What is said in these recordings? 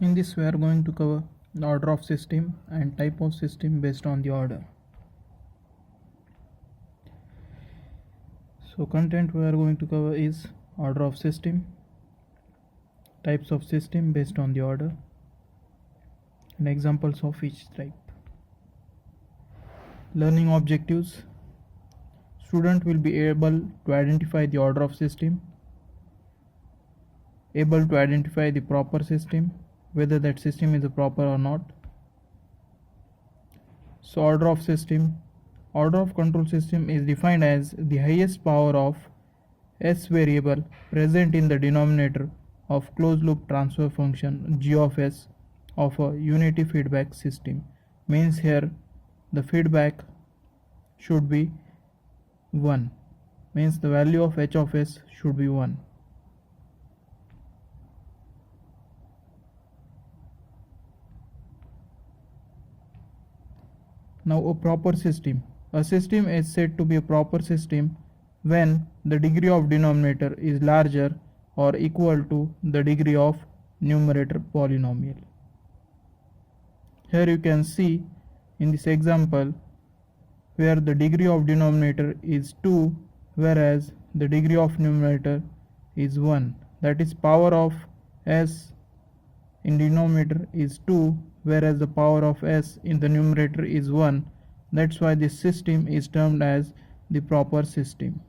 In this we are going to cover the order of system and type of system based on the order. So content we are going to cover is order of system, types of system based on the order, and examples of each type. Learning objectives. Student will be able to identify the order of system, able to identify the proper system, whether that system is proper or not. So order of system. Order of control system is defined as the highest power of S variable present in the denominator of closed loop transfer function g of s of a unity feedback system. Means here the feedback should be 1, means the value of h of s should be 1. Now a proper system. A system is said to be a proper system when the degree of denominator is larger or equal to the degree of numerator polynomial. Here you can see in this example where the degree of denominator is 2 whereas the degree of numerator is 1, that is power of s in denominator is 2 whereas the power of s in the numerator is 1. That's why this system is termed as the proper system.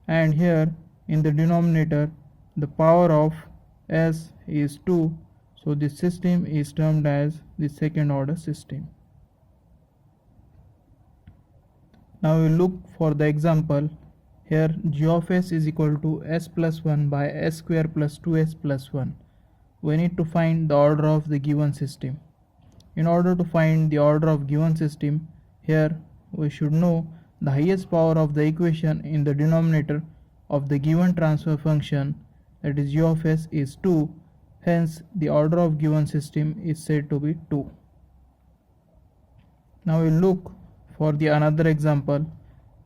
And here in the denominator the power of s is 2, so this system is termed as the second order system. Now we look for the example. Here g of s is equal to s plus 1 by s square plus 2s plus 1. We need to find the order of the given system. In order to find the order of given system, here we should know the highest power of the equation in the denominator of the given transfer function, that is g of s, is 2. Hence the order of given system is said to be 2. Now we look for the another example.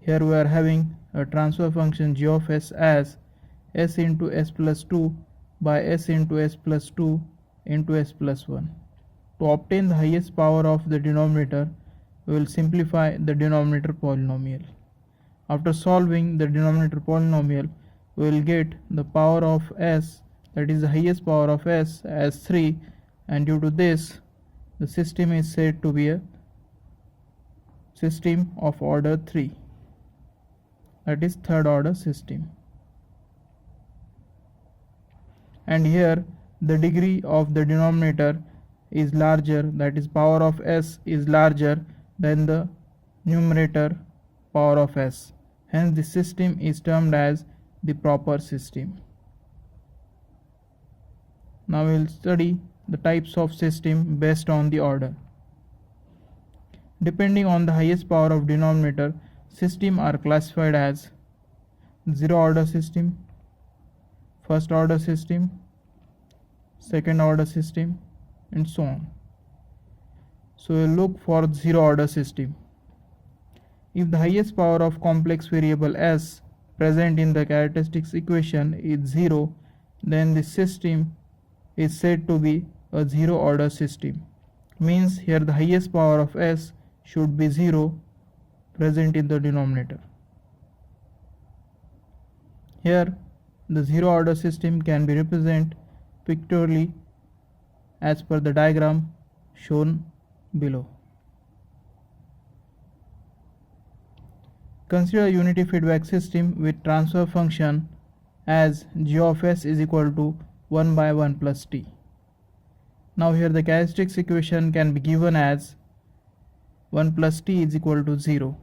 Here we are having a transfer function g of s as s into s plus 2 by s into s plus 2 into s plus 1. To obtain the highest power of the denominator, we will simplify the denominator polynomial. After solving the denominator polynomial, we will get the power of s, that is the highest power of s, as 3, and due to this the system is said to be a system of order 3, that is third order system. And here the degree of the denominator is larger, that is power of s is larger than the numerator power of s. Hence the system is termed as the proper system. Now we will study the types of system based on the order. Depending on the highest power of denominator, system are classified as zero order system, first order system, second order system, and so on. So we look for zero order system. If the highest power of complex variable s present in the characteristics equation is 0, then the system is said to be a zero order system. Means here the highest power of s should be 0 present in the denominator. Here the zero order system can be represented pictorially as per the diagram shown below. Consider a unity feedback system with transfer function as g of s is equal to 1 by 1 plus t. Now here the characteristics equation can be given as 1 plus t is equal to 0,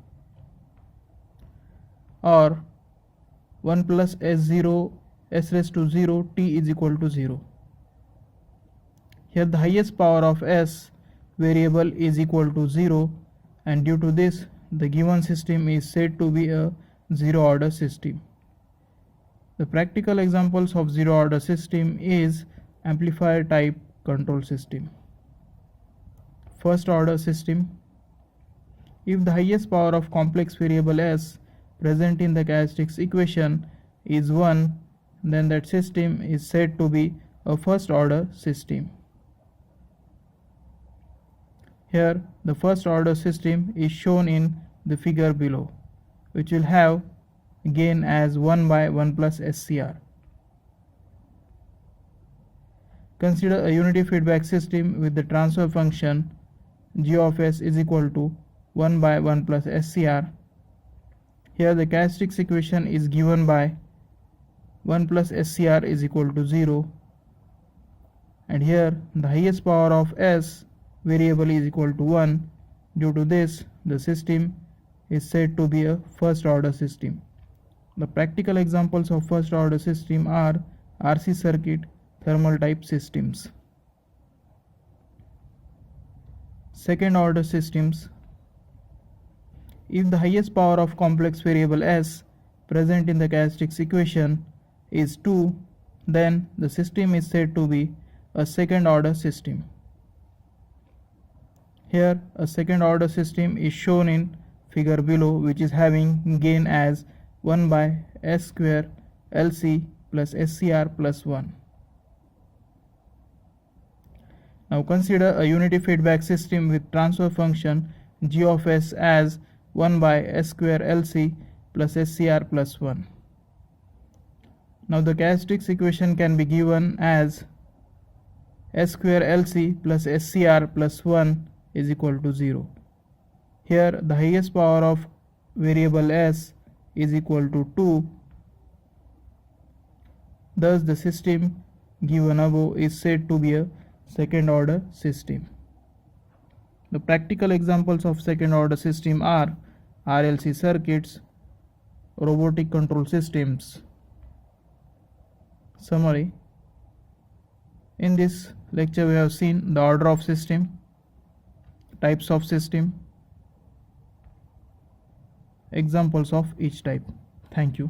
or 1 plus s0 s raised to 0 t is equal to 0. Here the highest power of s variable is equal to 0, and due to this the given system is said to be a zero order system. The practical examples of zero order system is amplifier type control system. First order system. If the highest power of complex variable s present in the characteristics equation is 1, then that system is said to be a first order system. Here the first order system is shown in the figure below, which will have gain as 1 by 1 plus SCR. Consider a unity feedback system with the transfer function g of s is equal to 1 by 1 plus SCR. Here the characteristics equation is given by 1 plus SCR is equal to 0, and here the highest power of s variable is equal to 1. Due to this, the system is said to be a first order system. The practical examples of first order system are RC circuit, thermal type systems. Second order systems. If the highest power of complex variable s present in the characteristics equation is 2, then the system is said to be a second order system. Here a second order system is shown in figure below, which is having gain as 1 by s square LC plus SCR plus 1. Now consider a unity feedback system with transfer function g of s as 1 by s square LC plus SCR plus 1. Now the characteristics equation can be given as s square LC plus SCR plus 1 is equal to 0. Here the highest power of variable s is equal to 2. Thus the system given above is said to be a second order system. The practical examples of second order system are RLC circuits, robotic control systems. Summary. In this lecture we have seen the order of system, types of system, examples of each type. Thank you.